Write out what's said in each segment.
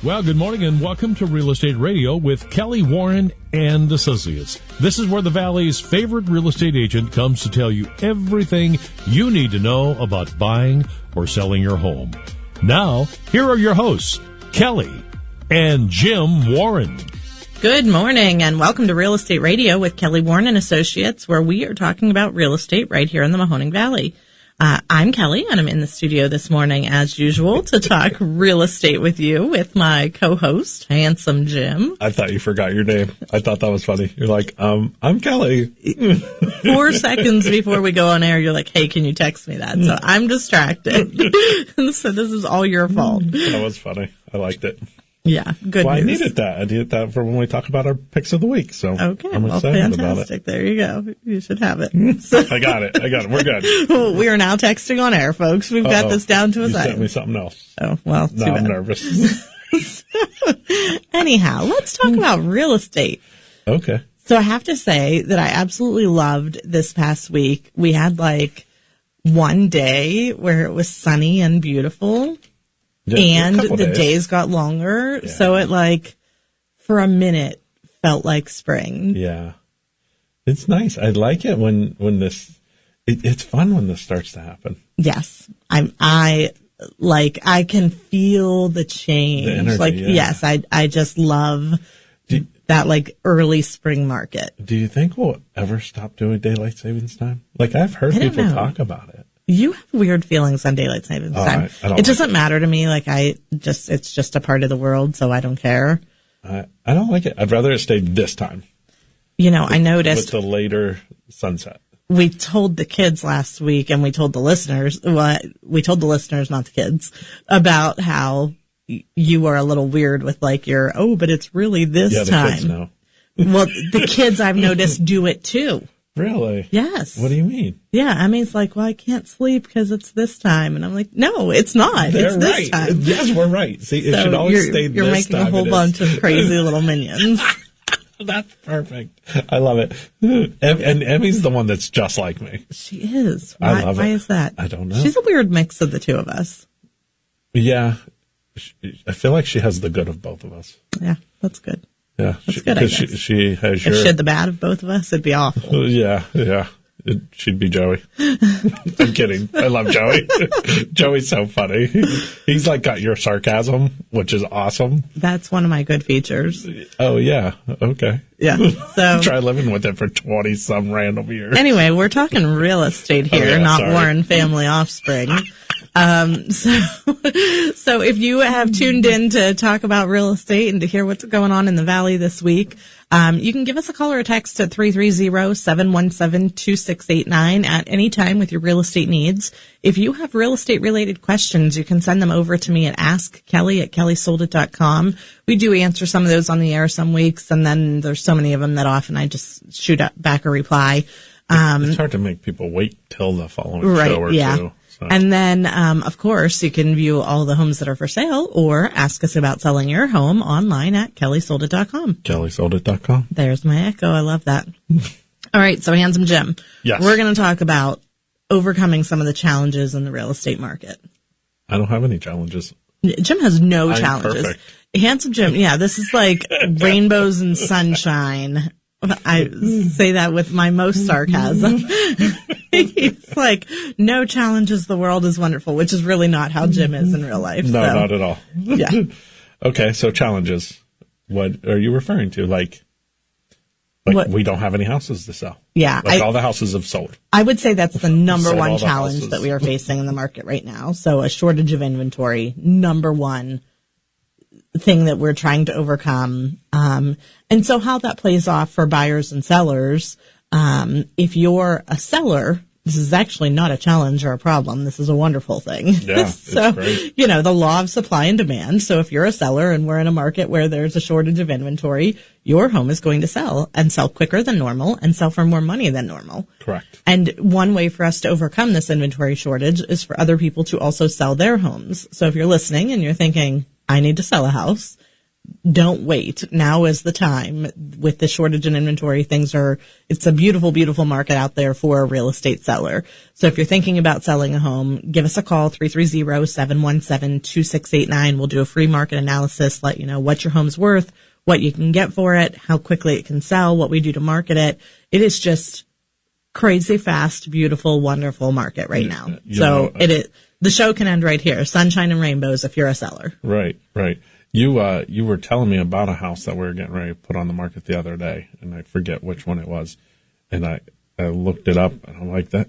Well, good morning and welcome to Real Estate Radio with Kelly Warren and Associates. This is where the Valley's favorite real estate agent comes to tell you everything you need to know about buying or selling your home. Now, here are your hosts, Kelly and Jim Warren. Good morning and welcome to Real Estate Radio with Kelly Warren and Associates, where we are talking about real estate right here in the Mahoning Valley. I'm Kelly, and I'm in the studio this morning, as usual, to talk real estate with you with my co-host, Handsome Jim. I thought you forgot your name. I thought that was funny. You're like, I'm Kelly. 4 seconds before we go on air, you're like, hey, can you text me that? So I'm distracted. So this is all your fault. That was funny. I liked it. Yeah, good well, news. I needed that. I needed that for when we talk about our picks of the week. So okay, I'm excited fantastic. about it. There you go. You should have it. So, I got it. We're good. We are now texting on air, folks. We've got this down to a science. You sent me something else. Oh, well, now I'm nervous. Anyhow, let's talk about real estate. Okay. So I have to say that I absolutely loved this past week. We had like one day where it was sunny and beautiful. And the days got longer, so it for a minute felt like spring. Yeah, it's nice. I like it when this. It's fun when this starts to happen. Yes, I can feel the change. The energy, yes, I just love that early spring market. Do you think we'll ever stop doing daylight savings time? I've heard people talk about it. You have weird feelings on daylight savings time. It doesn't matter to me. It's just a part of the world, so I don't care. I don't like it. I'd rather it stayed this time. I noticed with the later sunset. We told the kids last week, and we told the listeners. We told the listeners, not the kids, about how you are a little weird with but it's really this time. The kids know. Well, the kids I've noticed do it too. Really? Yes. What do you mean? Yeah, Emmy's like, well, I can't sleep because it's this time. And I'm like, no, it's not. They're it's this time. Yes, we're right. See, it should always stay this time. You're making a whole bunch of crazy little minions. That's perfect. I love it. And Emmy's the one that's just like me. She is. I love it. Why is that? I don't know. She's a weird mix of the two of us. Yeah. I feel like she has the good of both of us. Yeah, that's good. Yeah, that's good. I guess. She has if she had the bad of both of us, it'd be awful. Yeah. She'd be Joey. I'm kidding. I love Joey. Joey's so funny. He's got your sarcasm, which is awesome. That's one of my good features. Oh, yeah. Okay. Yeah. So try living with it for 20 some random years. Anyway, we're talking real estate here, not Warren family offspring. So if you have tuned in to talk about real estate and to hear what's going on in the Valley this week, you can give us a call or a text at 330-717-2689 at any time with your real estate needs. If you have real estate related questions, you can send them over to me at askkelly@kellysoldit.com. We do answer some of those on the air some weeks, and then there's so many of them that often I just shoot back a reply. It's hard to make people wait till the following show or two. So. And then, of course, you can view all the homes that are for sale or ask us about selling your home online at kellysoldit.com. kellysoldit.com. There's my echo. I love that. All right. So, Handsome Jim. Yes. We're going to talk about overcoming some of the challenges in the real estate market. I don't have any challenges. Jim has no challenges. Perfect. Handsome Jim. Yeah, this is like rainbows and sunshine. I say that with my most sarcasm. He's like, no challenges, the world is wonderful, which is really not how Jim is in real life. No, not at all. Yeah. Okay, so challenges. What are you referring to? Like we don't have any houses to sell. Yeah. All the houses have sold. I would say that's the number one challenge that we are facing in the market right now. So a shortage of inventory, number one thing that we're trying to overcome. And so how that plays off for buyers and sellers, if you're a seller, this is actually not a challenge or a problem. This is a wonderful thing. Yeah, so, it's great. The law of supply and demand. So if you're a seller and we're in a market where there's a shortage of inventory, your home is going to sell and sell quicker than normal and sell for more money than normal. Correct. And one way for us to overcome this inventory shortage is for other people to also sell their homes. So if you're listening and you're thinking, I need to sell a house, don't wait. Now is the time. With the shortage in inventory, it's a beautiful, beautiful market out there for a real estate seller. So if you're thinking about selling a home, give us a call, 330-717-2689. We'll do a free market analysis, let you know what your home's worth, what you can get for it, how quickly it can sell, what we do to market it. It is just crazy fast, beautiful, wonderful market right now. It is. The show can end right here. Sunshine and rainbows if you're a seller. Right. You were telling me about a house that we were getting ready to put on the market the other day, and I forget which one it was. And I looked it up, and I'm like, that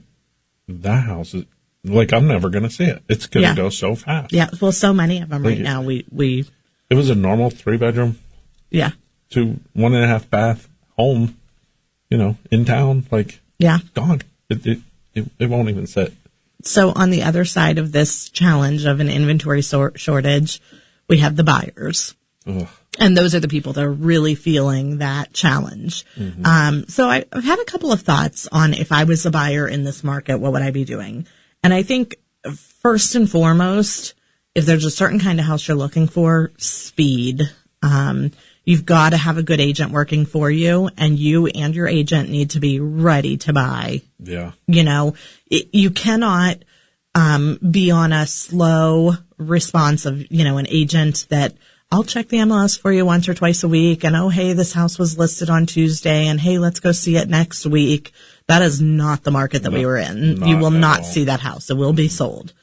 house is, like, I'm never going to see it. It's going to go so fast. Yeah, well, so many of them right now. It was a normal 3-bedroom, 1.5 bath home, in town, gone. It won't even sit. So on the other side of this challenge of an inventory shortage, we have the buyers. Ugh. And those are the people that are really feeling that challenge. Mm-hmm. So I've had a couple of thoughts on if I was a buyer in this market, what would I be doing? And I think first and foremost, if there's a certain kind of house you're looking for, speed. You've got to have a good agent working for you, and you and your agent need to be ready to buy. Yeah. You cannot be on a slow response of, an agent that I'll check the MLS for you once or twice a week, and oh, hey, this house was listed on Tuesday, and hey, let's go see it next week. That is not the market that we were in. You will not see that house. It will be sold.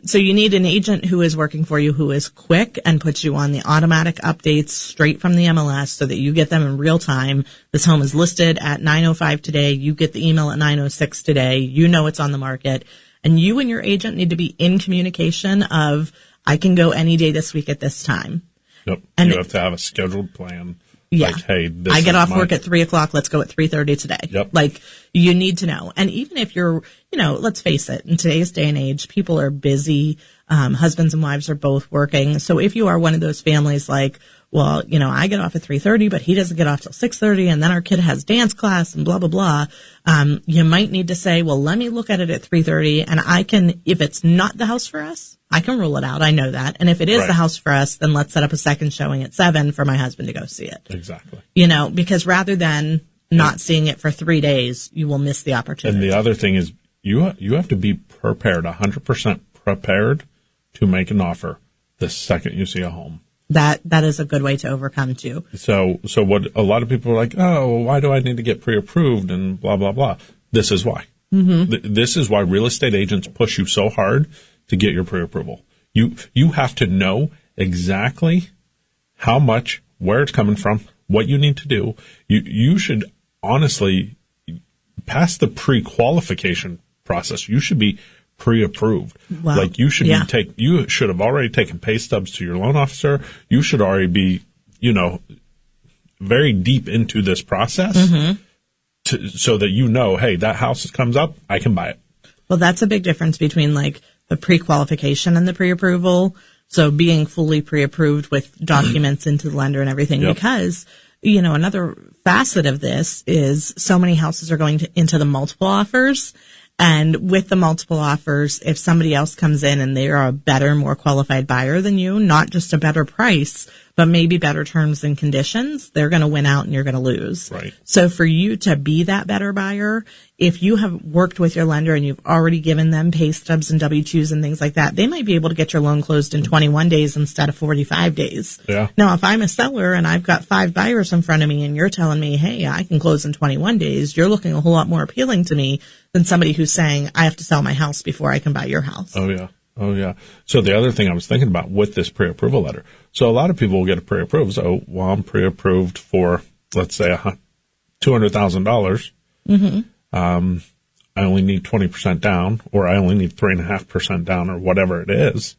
So you need an agent who is working for you, who is quick and puts you on the automatic updates straight from the MLS so that you get them in real time. This home is listed at 9:05 today. You get the email at 9:06 today. You know it's on the market. And you and your agent need to be in communication of, I can go any day this week at this time. Yep. And you have to have a scheduled plan. Yeah. Like, hey, I get off work at 3:00. Let's go at 3:30 today. Yep. You need to know. And even if you're, let's face it, in today's day and age, people are busy. Husbands and wives are both working. So if you are one of those families I get off at 3:30, but he doesn't get off till 6:30, and then our kid has dance class and blah, blah, blah. You might need to say, well, let me look at it at 3:30, and I can, if it's not the house for us, I can rule it out. I know that. And if it is the house for us, then let's set up a second showing at 7 for my husband to go see it. Exactly. Because rather than not seeing it for 3 days, you will miss the opportunity. And the other thing is you have to be prepared, 100% prepared to make an offer the second you see a home. That is a good way to overcome too. So what a lot of people are like, oh, why do I need to get pre-approved and blah, blah, blah. This is why. Mm-hmm. This is why real estate agents push you so hard to get your pre-approval. You have to know exactly how much, where it's coming from, what you need to do. You should honestly pass the pre-qualification process. You should be pre-approved. Wow. You should you should have already taken pay stubs to your loan officer. You should already be, very deep into this process so that hey, that house comes up, I can buy it. Well, that's a big difference between the pre-qualification and the pre-approval. So being fully pre-approved with documents into the lender and everything, because, another facet of this is so many houses are going into the multiple offers. And with the multiple offers, if somebody else comes in and they are a better, more qualified buyer than you, not just a better price, but maybe better terms and conditions, they're going to win out and you're going to lose. Right. So for you to be that better buyer, if you have worked with your lender and you've already given them pay stubs and W-2s and things like that, they might be able to get your loan closed in 21 days instead of 45 days. Yeah. Now, if I'm a seller and I've got 5 buyers in front of me and you're telling me, hey, I can close in 21 days, you're looking a whole lot more appealing to me than somebody who's saying, I have to sell my house before I can buy your house. Oh, yeah. So the other thing I was thinking about with this pre-approval letter, so a lot of people will get a pre-approved. So, I'm pre-approved for, let's say, $200,000. Mm-hmm. I only need 20% down, or I only need 3.5% down, or whatever it is.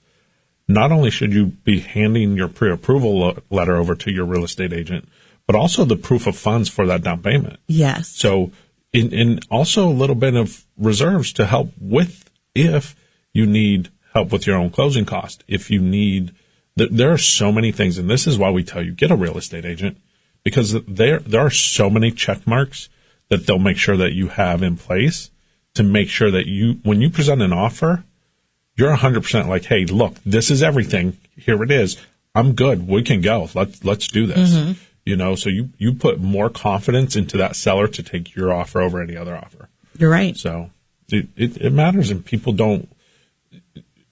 Not only should you be handing your pre-approval letter over to your real estate agent, but also the proof of funds for that down payment. Yes. So, in also a little bit of reserves to help with if you need help with your own closing cost. If you need, there are so many things, and this is why we tell you get a real estate agent, because there are so many check marks that they'll make sure that you have in place to make sure that when you present an offer, you're 100% like, hey, look, this is everything. Here it is. I'm good. We can go. Let's do this. So you put more confidence into that seller to take your offer over any other offer. You're right. So it matters, and people don't.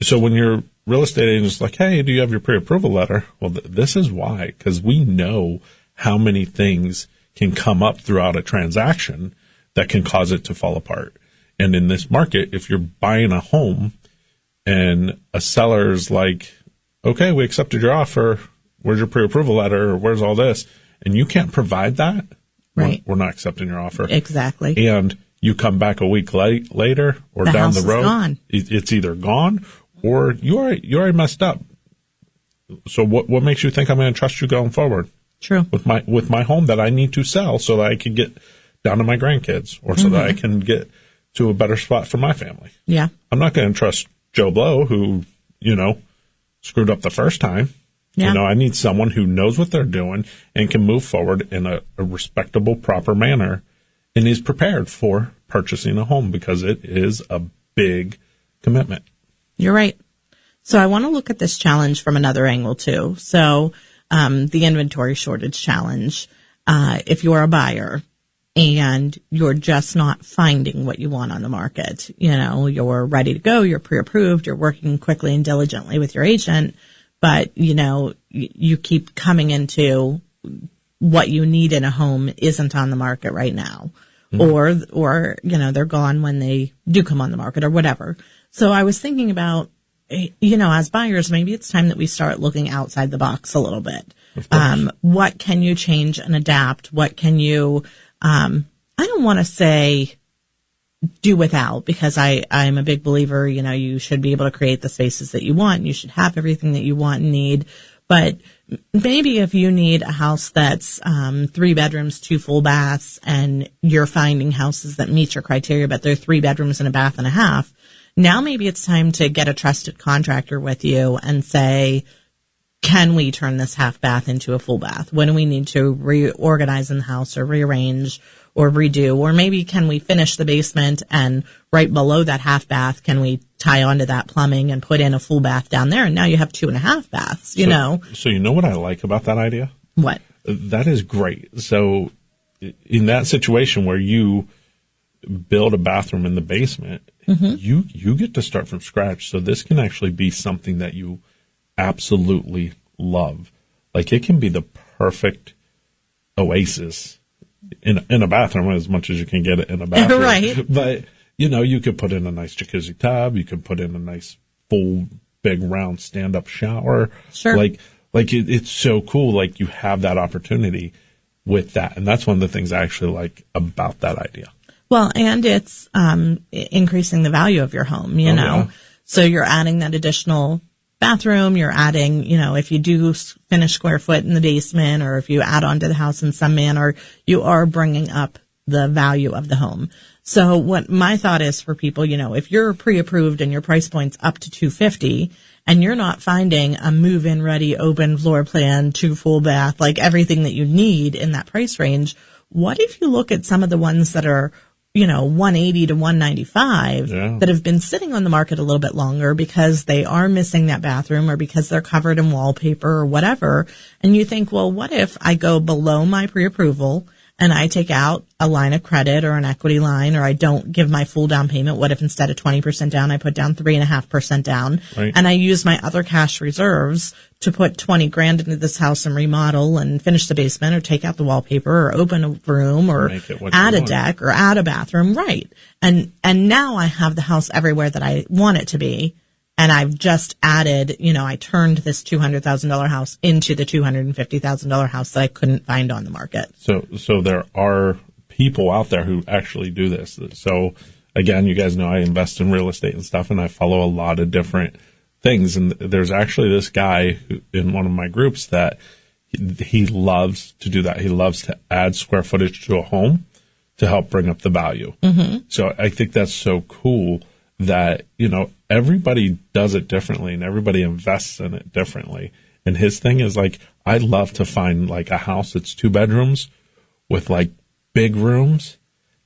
So when your real estate agent's like, hey, do you have your pre-approval letter? Well, this is why, because we know how many things can come up throughout a transaction that can cause it to fall apart. And in this market, if you're buying a home and a seller's like, okay, we accepted your offer, where's your pre-approval letter, or where's all this? And you can't provide that, right? We're not accepting your offer. Exactly. And you come back a week later or down the road, gone. It's either gone or you already messed up. So what makes you think I'm going to trust you going forward? True. With my home that I need to sell so that I can get down to my grandkids, or so that I can get to a better spot for my family. Yeah. I'm not going to trust Joe Blow, who, screwed up the first time. Yeah. I need someone who knows what they're doing and can move forward in a respectable, proper manner and is prepared for purchasing a home, because it is a big commitment. You're right. So I want to look at this challenge from another angle too. So the inventory shortage challenge. If you're a buyer and you're just not finding what you want on the market, you're ready to go, you're pre-approved, you're working quickly and diligently with your agent, but you keep coming into what you need in a home isn't on the market right now. Or they're gone when they do come on the market or whatever. So I was thinking about, as buyers, maybe it's time that we start looking outside the box a little bit. What can you change and adapt? What can you, I don't want to say do without, because I'm a big believer, you should be able to create the spaces that you want. And you should have everything that you want and need. But maybe if you need a house that's 3 bedrooms, 2 full baths, and you're finding houses that meet your criteria, but they're 3 bedrooms and a bath and a half, now maybe it's time to get a trusted contractor with you and say, can we turn this half bath into a full bath? When do we need to reorganize in the house or rearrange or redo? Or maybe can we finish the basement and right below that half bath, can we tie onto that plumbing and put in a full bath down there? And now you have 2.5 baths, you know. So you know what I like about that idea? What? That is great. So in that situation where you build a bathroom in the basement, you get to start from scratch. So this can actually be something that you absolutely love. Like, it can be the perfect oasis in a bathroom, as much as you can get it in a bathroom. Right. But, you could put in a nice jacuzzi tub. You could put in a nice full, big, round stand-up shower. Sure. It's so cool. Like, you have that opportunity with that. And that's one of the things I actually like about that idea. Well, and it's increasing the value of your home, you know. Yeah. So you're adding that additional bathroom, you're adding, if you do finish square foot in the basement, or if you add on to the house in some manner, you are bringing up the value of the home. So what my thought is for people, if you're pre-approved and your price point's up to $250 and you're not finding a move-in ready, open floor plan, 2 full bath, like everything that you need in that price range, what if you look at some of the ones that are $180 to $195 that have been sitting on the market a little bit longer because they are missing that bathroom, or because they're covered in wallpaper or whatever. And you think, well, what if I go below my pre-approval and I take out a line of credit or an equity line, or I don't give my full down payment? What if instead of 20% down, I put down 3.5% down, right, and I use my other cash reserves to put $20,000 into this house and remodel and finish the basement, or take out the wallpaper, or open a room, or add a deck, or add a bathroom, right? And now I have the house everywhere that I want it to be. And I've just added, I turned this $200,000 house into the $250,000 house that I couldn't find on the market. So there are people out there who actually do this. So again, you guys know I invest in real estate and stuff, and I follow a lot of different things. And there's actually this guy in one of my groups that he loves to do that. He loves to add square footage to a home to help bring up the value. Mm-hmm. So I think that's so cool that, everybody does it differently and everybody invests in it differently. And his thing is like, I'd love to find like a house that's 2 bedrooms with like big rooms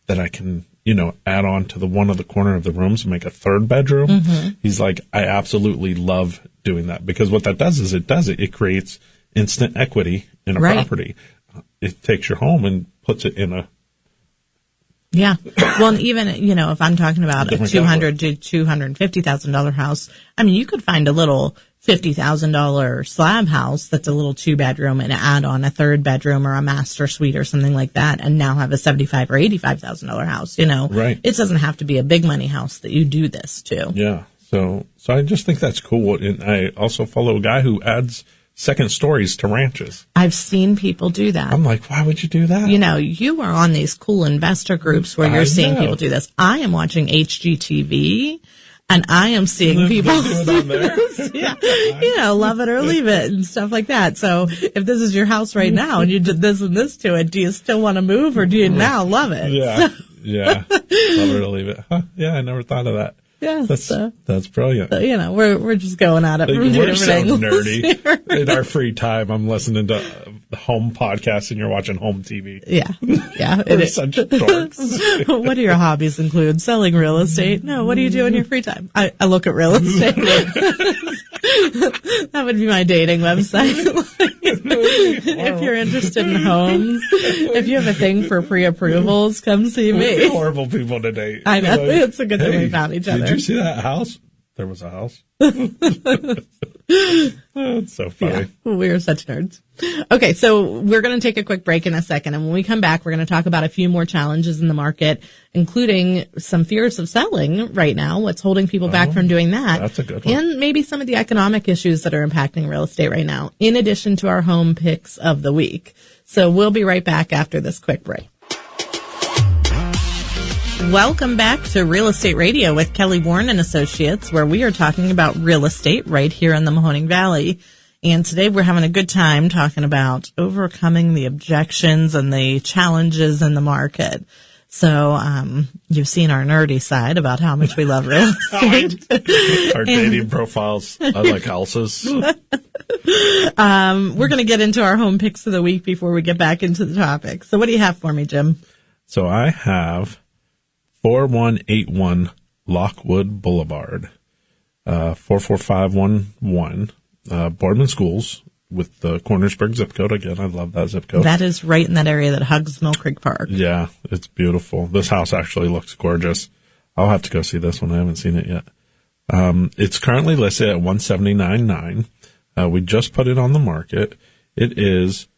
that I can add on to the one of the corner of the rooms and make a third bedroom. Mm-hmm. He's like, I absolutely love doing that, because what that does is it creates instant equity in a property. It takes your home and puts it in a. Yeah. Well, and even, if I'm talking about a $200,000 to $250,000 house, I mean, you could find a little $50,000 slab house that's a little 2-bedroom and add on a third bedroom or a master suite or something like that, and now have a $75,000 or $85,000 house. Right. It doesn't have to be a big money house that you do this to. Yeah. So I just think that's cool. And I also follow a guy who adds second stories to ranches. I've seen people do that. I'm like, why would you do that? You are on these cool investor groups where you're seeing people do this. I am watching HGTV, and I am seeing people do it on there. Yeah, love it or leave it and stuff like that. So if this is your house right now and you did this and this to it, do you still want to move, or do you now love it? Yeah. Yeah. Love it or leave it. Huh? Yeah, I never thought of that. Yeah, that's brilliant. So, we're just going at it. We're so nerdy. In our free time, I'm listening to home podcasts, and you're watching home TV. Yeah. We're such dorks. What do your hobbies include? Selling real estate? No. What do you do in your free time? I look at real estate. That would be my dating website. If you're interested in homes, if you have a thing for pre-approvals, come see me. We're horrible people to date. I know. It's a good thing we found each other. Did you see that house? There was a house. It's so funny. Yeah, we are such nerds. Okay, so we're going to take a quick break in a second, and when we come back, we're going to talk about a few more challenges in the market, including some fears of selling right now, what's holding people back from doing that. That's a good one. And maybe some of the economic issues that are impacting real estate right now, in addition to our home picks of the week. So we'll be right back after this quick break. Welcome back to Real Estate Radio with Kelly Warren and Associates, where we are talking about real estate right here in the Mahoning Valley. And today we're having a good time talking about overcoming the objections and the challenges in the market. So, you've seen our nerdy side about how much we love real estate. Our dating profiles. I like houses. We're going to get into our home picks of the week before we get back into the topic. So what do you have for me, Jim? So I have 4181 Lockwood Boulevard, 44511, Boardman Schools with the Cornersburg zip code. Again, I love that zip code. That is right in that area that hugs Mill Creek Park. Yeah, it's beautiful. This house actually looks gorgeous. I'll have to go see this one. I haven't seen it yet. It's currently listed at $179,900. We just put it on the market. It is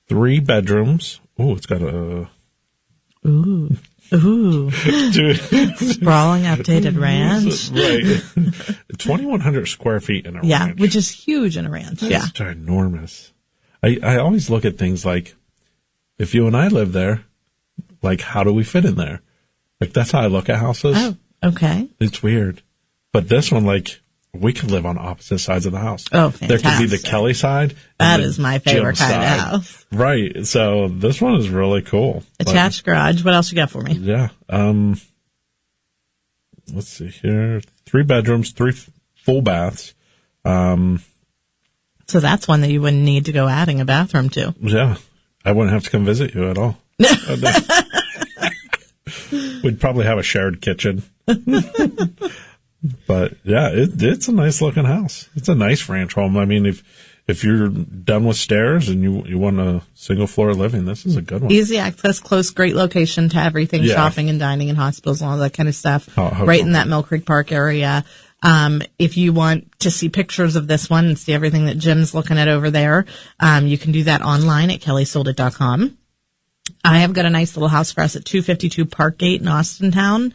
3 bedrooms. Oh, it's got a... Ooh. Sprawling updated ranch. Right. 2,100 square feet in a ranch. Yeah, which is huge in a ranch. That's ginormous. I always look at things like, if you and I live there, like, how do we fit in there? Like, that's how I look at houses. Oh, okay. It's weird. But this one, like, we could live on opposite sides of the house. Oh, fantastic. There could be the Kelly side. That is my favorite kind of house. Right. So this one is really cool. Attached garage. What else you got for me? Yeah. Let's see here. 3 bedrooms, 3 full baths. So that's one that you wouldn't need to go adding a bathroom to. Yeah. I wouldn't have to come visit you at all. We'd probably have a shared kitchen. But yeah, it's a nice looking house. It's a nice ranch home. I mean, if you're done with stairs and you want a single floor living, this is a good one. Easy access, close, great location to everything, shopping and dining and hospitals and all that kind of stuff. Right in that Mill Creek Park area. If you want to see pictures of this one and see everything that Jim's looking at over there, you can do that online at kellysoldit.com. I have got a nice little house for us at 252 Parkgate in Austintown.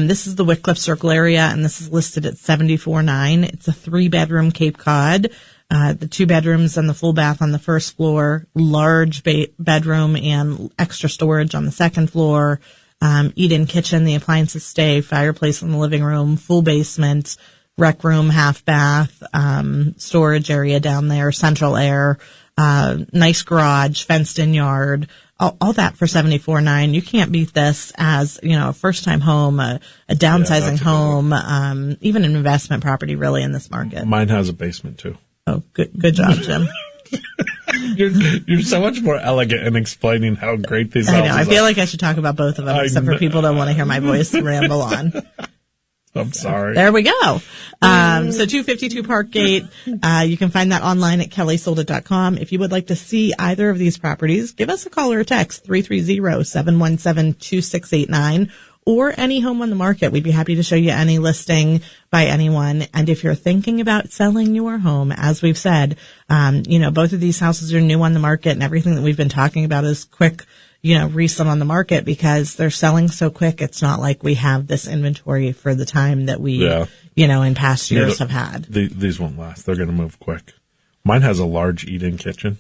This is the Wickliffe Circle area, and this is listed at $74,900. It's a 3-bedroom Cape Cod. The 2 bedrooms and the full bath on the first floor, large bedroom and extra storage on the second floor, eat-in kitchen, the appliances stay, fireplace in the living room, full basement, rec room, half bath, storage area down there, central air, nice garage, fenced-in yard. All that for $74,900. You can't beat this as, a first-time home, a downsizing home, even an investment property really in this market. Mine has a basement too. Oh, good job, Jim. You're so much more elegant in explaining how great these houses are. I feel like I should talk about both of them, except for people don't want to hear my voice ramble on. I'm sorry. There we go. So 252 Parkgate. You can find that online at kellysoldit.com. If you would like to see either of these properties, give us a call or a text, 330-717-2689, or any home on the market. We'd be happy to show you any listing by anyone. And if you're thinking about selling your home, as we've said, both of these houses are new on the market, and everything that we've been talking about is quick, recent on the market because they're selling so quick. It's not like we have this inventory for the time that we, in past years have had. These won't last. They're going to move quick. Mine has a large eat-in kitchen.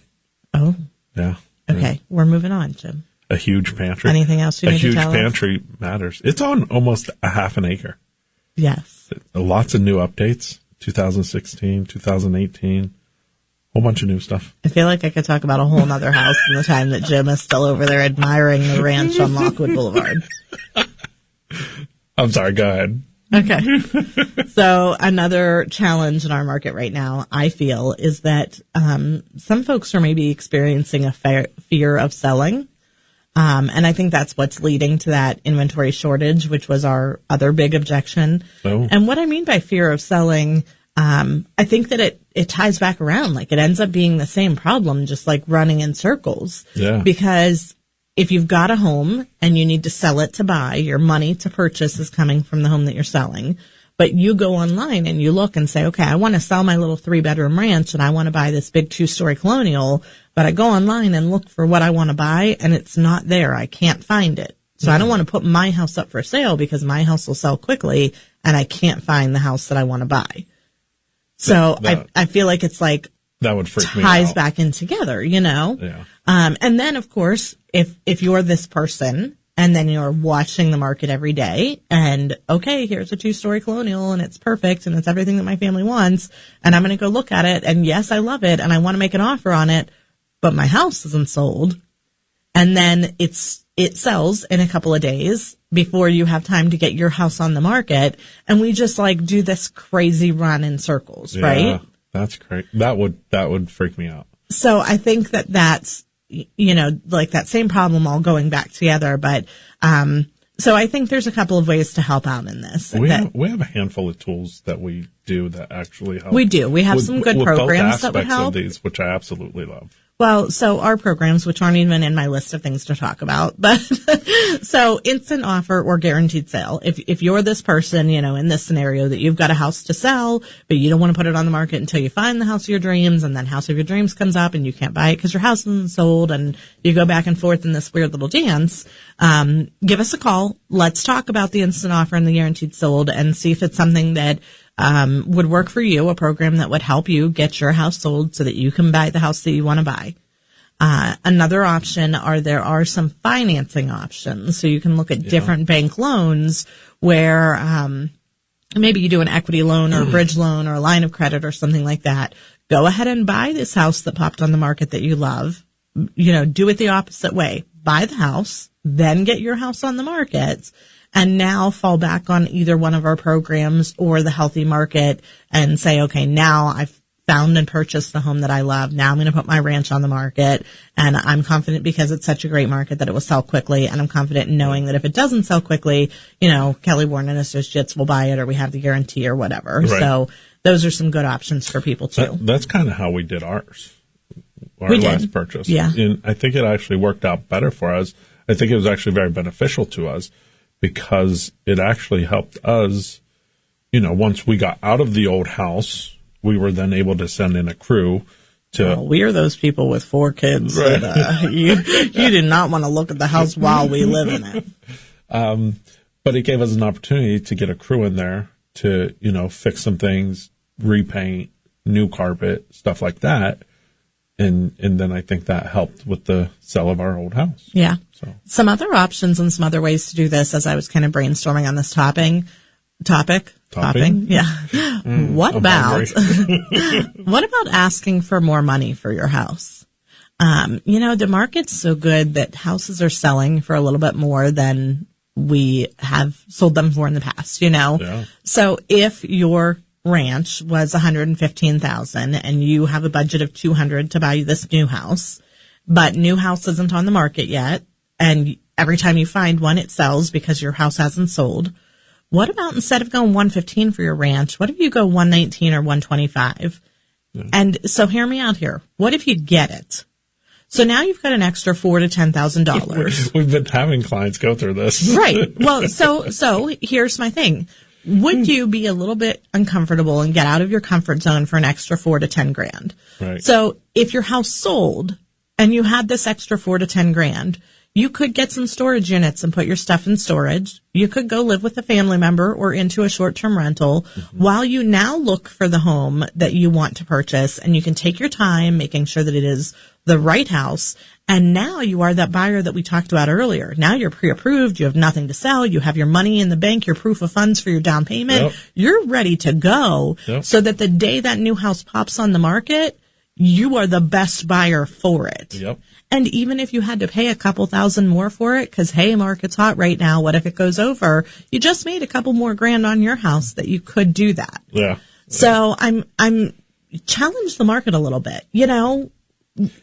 Oh. Yeah. Okay. We're moving on, Jim. A huge pantry. Anything else you need to tell us? A huge pantry matters. It's on almost a half an acre. Yes. Lots of new updates. 2016, 2018. Whole bunch of new stuff. I feel like I could talk about a whole nother house in the time that Jim is still over there admiring the ranch on Lockwood Boulevard. I'm sorry. Go ahead. Okay. So another challenge in our market right now, I feel, is that some folks are maybe experiencing a fear of selling. And I think that's what's leading to that inventory shortage, which was our other big objection. Oh. And what I mean by fear of selling, I think that it ties back around. Like it ends up being the same problem, just like running in circles. Yeah. Because if you've got a home and you need to sell it to buy, your money to purchase is coming from the home that you're selling. But you go online and you look and say, okay, I want to sell my little 3-bedroom ranch and I want to buy this big 2-story colonial, but I go online and look for what I want to buy and it's not there. I can't find it. So I don't want to put my house up for sale because my house will sell quickly and I can't find the house that I want to buy. So I feel like it's like that would freak me out. Ties back in together, Yeah. And then of course, if you're this person and then you're watching the market every day and okay, here's a 2-story colonial and it's perfect and it's everything that my family wants and I'm going to go look at it and yes, I love it and I want to make an offer on it, but my house isn't sold. And then it sells in a couple of days before you have time to get your house on the market. And we just like do this crazy run in circles, right? That's great. That would freak me out. So I think that's, like that same problem all going back together. But, so I think there's a couple of ways to help out in this. We have a handful of tools that we do that actually help. We do. We have some good programs that would help. Of these, which I absolutely love. Well, so our programs, which aren't even in my list of things to talk about, but so instant offer or guaranteed sale. If you're this person, in this scenario that you've got a house to sell, but you don't want to put it on the market until you find the house of your dreams and then house of your dreams comes up and you can't buy it because your house isn't sold and you go back and forth in this weird little dance, give us a call. Let's talk about the instant offer and the guaranteed sold and see if it's something that would work for you, a program that would help you get your house sold so that you can buy the house that you want to buy. Another option there are some financing options. So you can look at different bank loans where, maybe you do an equity loan or a bridge loan or a line of credit or something like that. Go ahead and buy this house that popped on the market that you love. Do it the opposite way. Buy the house, then get your house on the market. And now fall back on either one of our programs or the healthy market and say, okay, now I've found and purchased the home that I love. Now I'm going to put my ranch on the market and I'm confident because it's such a great market that it will sell quickly. And I'm confident in knowing that if it doesn't sell quickly, Kelly Warren and Associates will buy it or we have the guarantee or whatever. Right. So those are some good options for people too. That's kind of how we did ours. Our last purchase. Yeah. And I think it actually worked out better for us. I think it was actually very beneficial to us. Because it actually helped us, once we got out of the old house, we were then able to send in a crew to. Well, we are those people with 4 kids right. that you did not want to look at the house while we live in it. But it gave us an opportunity to get a crew in there to, fix some things, repaint, new carpet, stuff like that. And then I think that helped with the sale of our old house. Yeah. So. Some other options and some other ways to do this as I was kind of brainstorming on this topic. Yeah. What about asking for more money for your house? The market's so good that houses are selling for a little bit more than we have sold them for in the past, Yeah. So if you're ranch was $115,000 and you have a budget of $200 to buy this new house, but new house isn't on the market yet, and every time you find one, it sells because your house hasn't sold. What about instead of going $115,000 for your ranch, what if you go $119,000 or $125,000? Yeah. And so hear me out here. What if you get it? So now you've got an extra $4,000 to $10,000. We've been having clients go through this. Right. Well, so here's my thing. Would you be a little bit uncomfortable and get out of your comfort zone for an extra $4,000 to $10,000? Right. So if your house sold and you had this extra $4,000 to $10,000, you could get some storage units and put your stuff in storage. You could go live with a family member or into a short-term rental while you now look for the home that you want to purchase, and you can take your time making sure that it is the right house. And now you are that buyer that we talked about earlier. Now you're pre-approved. You have nothing to sell. You have your money in the bank, your proof of funds for your down payment. Yep. You're ready to go so that the day that new house pops on the market, you are the best buyer for it. Yep. And even if you had to pay a couple $1,000 more for it, because, hey, market's hot right now, what if it goes over? You just made a couple more grand on your house that you could do that. Yeah. So I'm challenge the market a little bit, you know?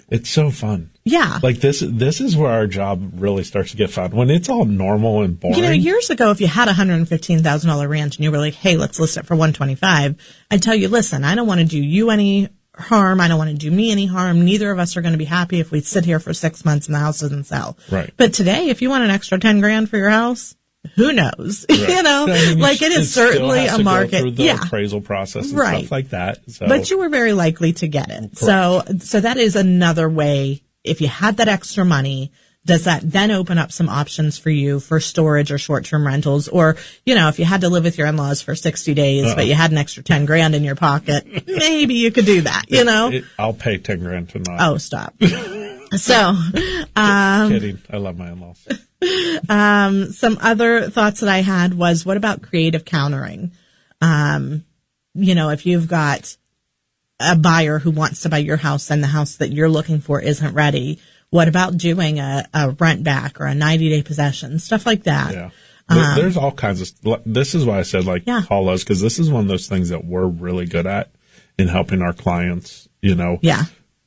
It's so fun. Yeah. Like this is where our job really starts to get fun. When it's all normal and boring. You know, years ago, if you had a $115,000 ranch and you were like, hey, let's list it for $125,000, I'd tell you, listen, I don't want to do you any harm. I don't want to do me any harm. Neither of us are going to be happy if we sit here for 6 months and the house doesn't sell. Right. But today, if you want an extra $10,000 for your house, who knows? Right. You know, I mean, like it is certainly a market. Go through the appraisal process and stuff like that. So. But you were very likely to get it. Correct. So that is another way. If you had that extra money, does that then open up some options for you for storage or short-term rentals? Or, you know, if you had to live with your in-laws for 60 days, but you had an extra $10,000 in your pocket, maybe you could do that, you know? I'll pay $10,000 to not. Oh, stop. So, kidding. I love my in-laws. Some other thoughts that I had was, what about creative countering? You know, if you've got a buyer who wants to buy your house and the house that you're looking for isn't ready, what about doing a rent back or a 90-day possession, stuff like that? Yeah. There's all kinds of, this is why I said, call us, because this is one of those things that we're really good at in helping our clients, you know,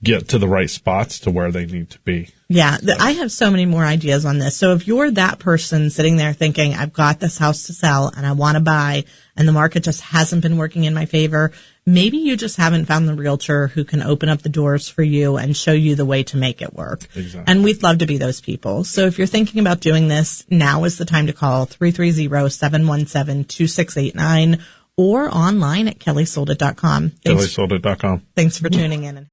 get to the right spots to where they need to be. Yeah. I have so many more ideas on this. So if you're that person sitting there thinking, I've got this house to sell and I want to buy, and the market just hasn't been working in my favor, maybe you just haven't found the realtor who can open up the doors for you and show you the way to make it work. Exactly. And we'd love to be those people. So if you're thinking about doing this, now is the time to call 330-717-2689 or online at kellysoldit.com. kellysoldit.com. Thanks for tuning in.